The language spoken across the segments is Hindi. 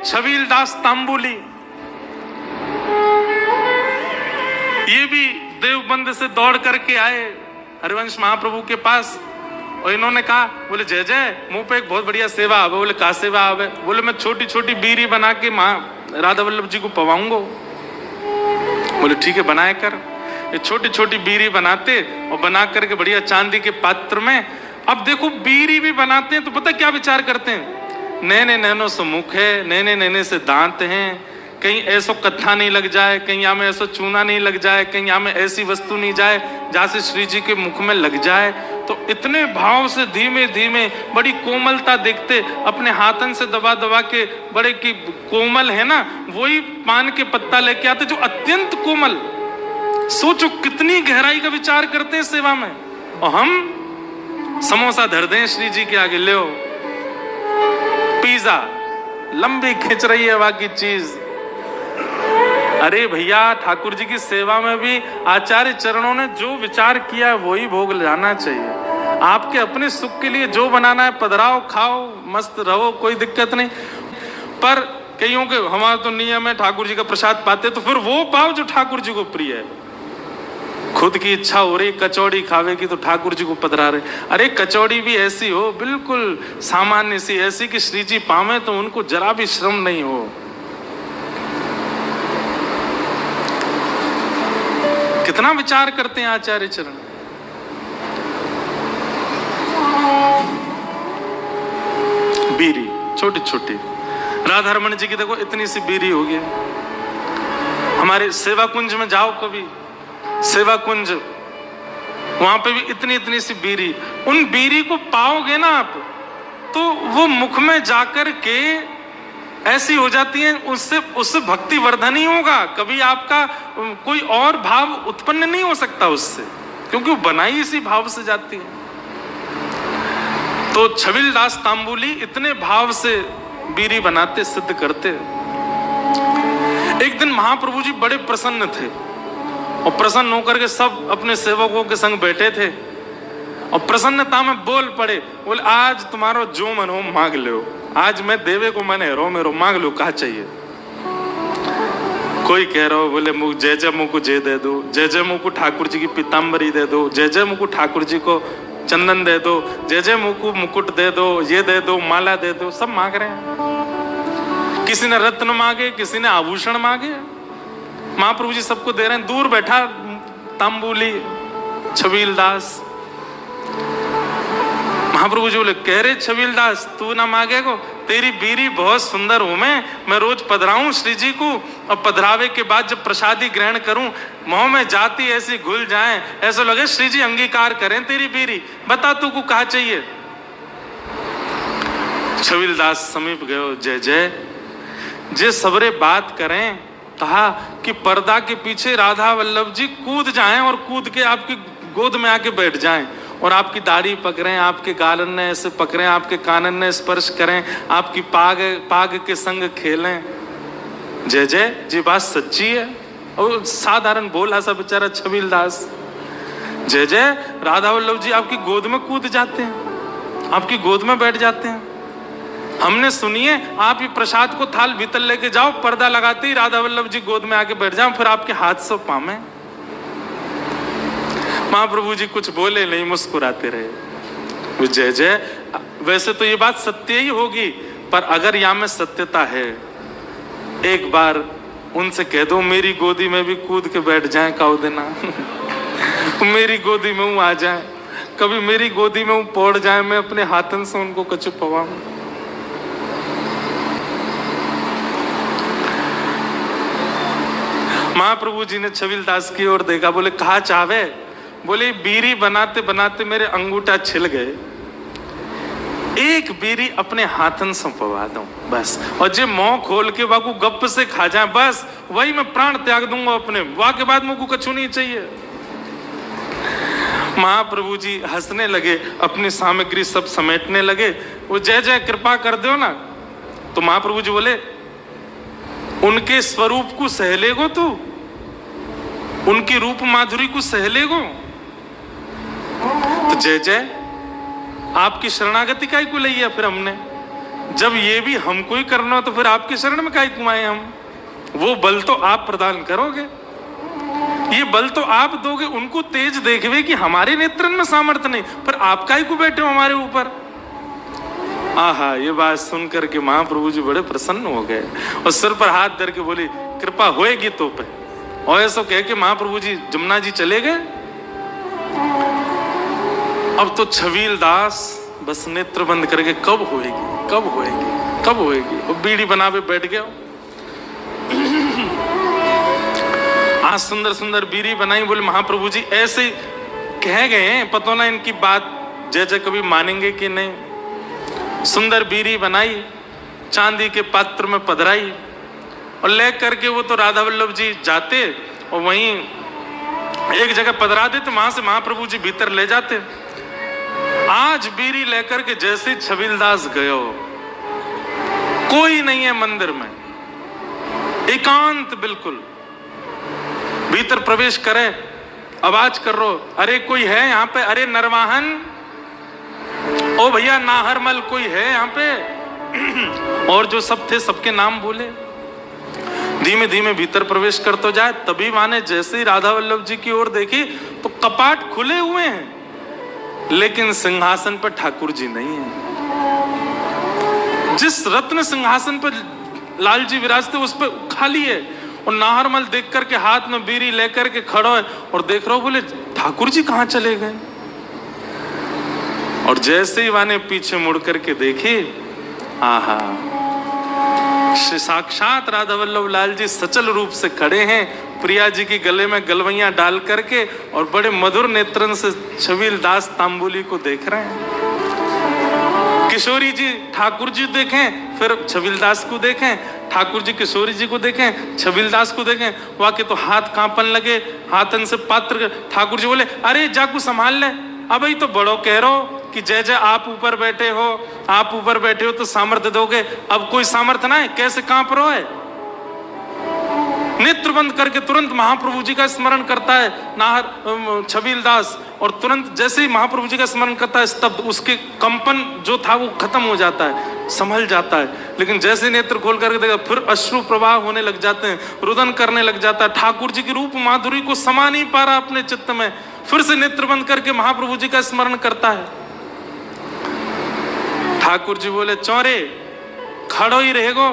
छबीलदास तांबुली, ये भी देवबंद से दौड़ करके आए हरिवंश महाप्रभु के पास और इन्होंने कहा, बोले जय जय, मुंह पे एक बहुत बढ़िया सेवा आवे। बोले का सेवा आवे? बोले मैं छोटी छोटी बीरी बना के माँ राधा वल्लभ जी को पवाऊंगा। बोले ठीक है, बनाए कर। ये छोटी छोटी बीरी बनाते और बना करके बढ़िया चांदी के पात्र में। अब देखो बीरी भी बनाते हैं तो पता क्या विचार करते हैं, नैने नैनों से मुख है, नैने नैने से दांत हैं, कहीं ऐसा कत्था नहीं लग जाए, कहीं यहाँ में ऐसा चूना नहीं लग जाए, कहीं यहाँ में ऐसी वस्तु नहीं जाए जहाँ से श्री जी के मुख में लग जाए। तो इतने भाव से धीमे धीमे बड़ी कोमलता देखते, अपने हाथन से दबा दबा के, बड़े की कोमल है ना, वही पान के पत्ता लेके आते जो अत्यंत कोमल। सोचो कितनी गहराई का विचार करते हैं सेवा में। और हम समोसा धर दें श्री जी के आगे, ले पिज्जा लंबी खिंच रही है वहां की चीज। अरे भैया, ठाकुर जी की सेवा में भी आचार्य चरणों ने जो विचार किया है वही भोग लाना चाहिए। आपके अपने सुख के लिए जो बनाना है, पधराओ, खाओ, मस्त रहो, कोई दिक्कत नहीं। पर कईयों के हमारा तो नियम है ठाकुर जी का प्रसाद पाते तो फिर वो पाओ जो ठाकुर जी को प्रिय है। खुद की इच्छा हो रही कचौड़ी खावे की तो ठाकुर जी को पधरा रहे। अरे कचौड़ी भी ऐसी हो, बिल्कुल सामान्य सी, ऐसी कि श्री जी पावे तो उनको जरा भी श्रम नहीं हो। कितना विचार करते हैं आचार्य चरण। बीरी छोटी छोटी, राधा रमन जी की देखो इतनी सी बीरी हो गई। हमारे सेवा कुंज में जाओ कभी, सेवा कुंज, वहां पे भी इतनी इतनी सी बीरी। उन बीरी को पाओगे ना आप तो वो मुख में जाकर के ऐसी हो जाती है, उससे भक्ति वर्धन ही होगा। कभी आपका कोई और भाव उत्पन्न नहीं हो सकता उससे, क्योंकि वो बनाई इसी भाव से जाती है। तो छबीलदास तांबुली इतने भाव से बीरी बनाते, सिद्ध करते। एक दिन महाप्रभु जी बड़े प्रसन्न थे और प्रसन्न होकर के सब अपने सेवकों के संग बैठे थे और प्रसन्नता में बोल पड़े, बोले आज तुम्हारो जो मन हो मांग लो, आज मैं देवे को मने रो मेरो, मांग लो, कहा चाहिए। कोई कह रहा हो, बोले जय जय मुकु जय दे दो, जय जय मुकु ठाकुर जी की पीताम्बरी दे दो, जय जय मुकु ठाकुर जी को चंदन दे दो, जय जय मुकु मुकुट दे दो, ये दे दो, माला दे दो, सब मांग रहे हैं। किसी ने रत्न मांगे, किसी ने आभूषण मांगे, महाप्रभु जी सबको दे रहे हैं। दूर बैठा तांबुली छबीलदास, महाप्रभु जी बोले, कह रहे छबीलदास तू ना मांगेगो, तेरी बीरी बहुत सुंदर हूं मैं रोज पधराऊं श्री जी को, और पधरावे के बाद जब प्रसादी ग्रहण करूं मुंह में जाती ऐसी घुल जाए, ऐसा लगे श्री जी अंगीकार करें तेरी बीरी, बता तू को कहा चाहिए। छबीलदास समीप गयो, जय जय, जे सबरे बात करें, कहा कि पर्दा के पीछे राधा वल्लभ जी कूद जाएं और कूद के आपकी गोद में आके बैठ जाएं और आपकी दाढ़ी पकड़ें, आपके गालन ने ऐसे पकड़ें, आपके कानन ने स्पर्श करें, आपकी पाग के संग खेलें। जय जय, जी बात सच्ची है। और साधारण बोला सा बेचारा छबीलदास, जय जय, राधा वल्लभ जी आपकी गोद में कूद जाते हैं, आपकी गोद में बैठ जाते हैं। हमने सुनिए, आप ये प्रसाद को थाल भीतर लेके जाओ, पर्दा लगाते ही राधा वल्लभ जी गोद में आके बैठ जाओ, फिर आपके हाथ से पामे। महाप्रभु जी कुछ बोले नहीं, मुस्कुराते रहे। जय जय, वैसे तो ये बात सत्य ही होगी, पर अगर यहाँ में सत्यता है, एक बार उनसे कह दो मेरी गोदी में भी कूद के बैठ जाएं, काऊ देना मेरी गोदी में वो आ जाए, कभी मेरी गोदी में वो पौड़ जाए, मैं अपने हाथन से उनको कछु पवाऊं। महाप्रभु जी ने छबीलदास की ओर देखा, बोले कहा चाहे? बोले बीरी बनाते बनाते मेरे अंगूठा छिल गए, एक बीरी अपने हाथन से पवा दूं बस, और जे मुंह खोल के वाकू गप से खा जाए बस, वही मैं प्राण त्याग दूंगा अपने, वाह के बाद मुझको कछु नहीं चाहिए। महाप्रभु जी हंसने लगे, अपनी सामग्री सब समेटने लगे। वो जय जय कृपा कर दो ना, तो महाप्रभु जी बोले, उनके स्वरूप को सहलेगो तू, उनकी रूप माधुरी को सहलेगो? तो जय जय, आपकी शरणागति काई को ली है फिर हमने, जब ये भी हमको ही करना हो तो फिर आपकी शरण में काहे क्यों आए हम? वो बल तो आप प्रदान करोगे, ये बल तो आप दोगे। उनको तेज देखवे कि हमारे नेत्रन में सामर्थ्य नहीं, पर आप काहे को बैठे हो हमारे ऊपर। आहा, ये बात सुनकर के महाप्रभु जी बड़े प्रसन्न हो गए और सिर पर हाथ धर के बोली कृपा होएगी तो पे। और ऐसा कह के महाप्रभु जी जमुना जी चले गए। अब तो छबील दास बस नेत्र बंद करके कब होएगी, कब होएगी, कब होएगी, और बीड़ी बनावे बैठ गया। आज सुंदर सुंदर बीड़ी बनाई, बोले महाप्रभु जी ऐसे कह गए हैं, पता ना इनकी बात जैसे कभी मानेंगे कि नहीं। सुंदर बीड़ी बनाई, चांदी के पात्र में पधराई और ले करके वो तो राधा वल्लभ जी जाते और वहीं एक जगह पधरा देते, वहां से महाप्रभु जी भीतर ले जाते। आज बीड़ी लेकर के जैसे छबीलदास गयो, कोई नहीं है मंदिर में, एकांत बिल्कुल। भीतर प्रवेश करे, आवाज कर रो, अरे कोई है यहाँ पे, अरे नरवाहन, ओ भैया नाहरमल कोई है यहाँ पे। और जो सब थे सबके नाम बोले। धीमे धीमे भीतर प्रवेश कर तो जाए, तभी माने जैसे ही राधा वल्लभ जी की ओर देखी तो कपाट खुले हुए हैं, लेकिन सिंहासन पर ठाकुर जी नहीं है। जिस रत्न सिंहासन पर लाल जी विराजते उस पर खाली है। और नाहरमल देख करके हाथ में बीड़ी लेकर के खड़ा है और देख रहा हो, बोले ठाकुर जी कहां चले गए। और जैसे ही वाने पीछे मुड़ करके देखे, आहा, श्री साक्षात राधा वल्लभ लाल जी सचल रूप से खड़े हैं, प्रिया जी की गले में गलवैया डाल करके, और बड़े मधुर नेत्रन से छबील दास तांबुली को देख रहे हैं। किशोरी जी ठाकुर जी देखें, फिर छबीलदास को देखें, ठाकुर जी किशोरी जी को देखें, छबीलदास को देखें, वाके तो हाथ कांपन लगे, हाथन से पात्र। ठाकुर जी बोले अरे जाकू संभाल ले, अब ही तो बड़ो कह रहो कि जय जय आप ऊपर बैठे हो, आप ऊपर बैठे हो तो सामर्थ्य दोगे, अब कोई सामर्थ्य ना है, कैसे कांप रहो है। नेत्र बंद करके तुरंत महाप्रभु जी का स्मरण करता है नाहर छबीलदास, और तुरंत जैसे ही महाप्रभु जी का स्मरण करता है तब उसके कंपन जो था वो खत्म हो जाता है, संभल जाता है। लेकिन जैसे नेत्र खोल करके देखा फिर अश्रु प्रवाह होने लग जाते हैं, रुदन करने लग जाता है। ठाकुर जी की रूप माधुरी को समा नहीं पा रहा अपने चित्त में, फिर से नेत्र बंद करके महाप्रभु जी का स्मरण करता है। ठाकुर जी बोले चौरे खड़ो ही रहेगो,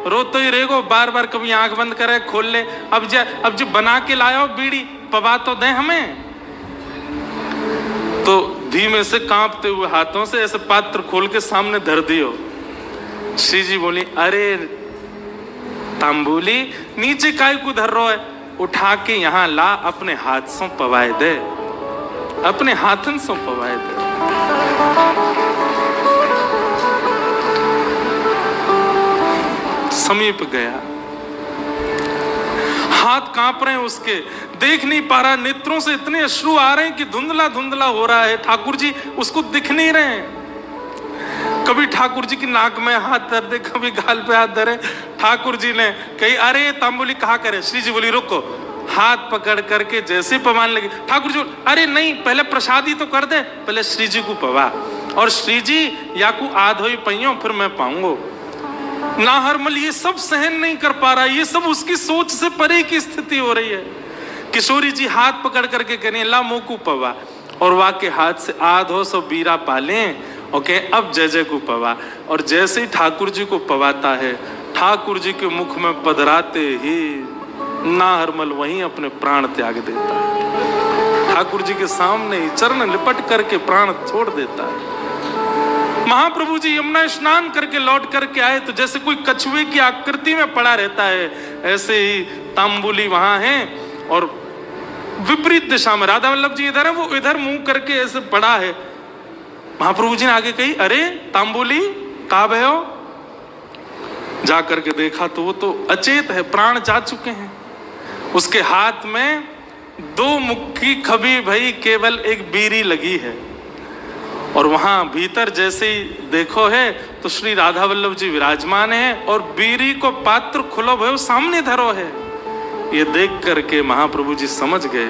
रोतो ही रहेगो, बार बार कभी आंख बंद करे खोल ले, अब जो बना के लाओ बीड़ी पवा तो दे हमें। तो धीमे से कांपते हुए हाथों से ऐसे पात्र खोल के सामने धर दियो। श्री जी बोली अरे तांबुली नीचे काय को धर रहा है, उठा के यहाँ ला, अपने हाथ से पवाए दे, अपने हाथन से पवाए दे। समीप गया, हाथ कांप रहे हैं उसके, देख नहीं पा रहा, नेत्रों से इतने अश्रु आ रहे हैं कि धुंधला धुंधला हो रहा है। ठाकुर जी उसको दिख नहीं रहे हैं। कभी ठाकुर जी की नाक में हाथ धर दे, कभी गाल पे हाथ धरे। ठाकुर जी ने कही अरे तांबुली कहा करे। श्री जी बोली रुको, हाथ पकड़ करके जैसे पवाने लगे, ठाकुर जी अरे नहीं पहले प्रसादी तो कर दे, पहले श्री जी को पवा, और श्री जी या को आधो ही पहियो फिर मैं पाऊंगो। नाहरमल ये सब सहन नहीं कर पा रहा, ये सब उसकी सोच से परे की स्थिति हो रही है। किशोरी जी हाथ पकड़ करके कह रही ला मोकू पवा, और वाके हाथ से आधो सो बीरा पाले, ओके अब जय जय को पवा। और जैसे ही ठाकुर जी को पवाता है, ठाकुर जी के मुख में पधराते ही नाहरमल वहीं अपने प्राण त्याग देता है। ठाकुर जी के सामने ही चरण लिपट करके प्राण छोड़ देता है। महाप्रभु जी यमुना स्नान करके लौट करके आए तो जैसे कोई कछुए की आकृति में पड़ा रहता है, ऐसे ही तांबुली वहां है और विपरीत दिशा में राधा वल्लभ जी इधर है, वो इधर मुंह करके ऐसे पड़ा है। महाप्रभु जी ने आगे कही अरे तांबुली कहाँ भय हो। जा करके देखा तो वो तो अचेत है, प्राण जा चुके हैं। उसके हाथ में दो मुक्की खबी भई केवल एक बीरी लगी है, और वहां भीतर जैसे ही देखो है तो श्री राधा वल्लभ जी विराजमान है और बीरी को पात्र खुलो भयो सामने धरो है। ये देख करके महाप्रभु जी समझ गए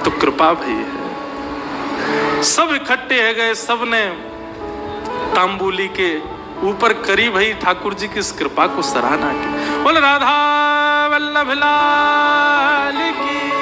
तो कृपा भई है। सब इकट्ठे है गए, सब ने तांबुली के ऊपर करी भाई ठाकुर जी की इस कृपा को सराहना की। बोल राधा वल्लभ लाल की।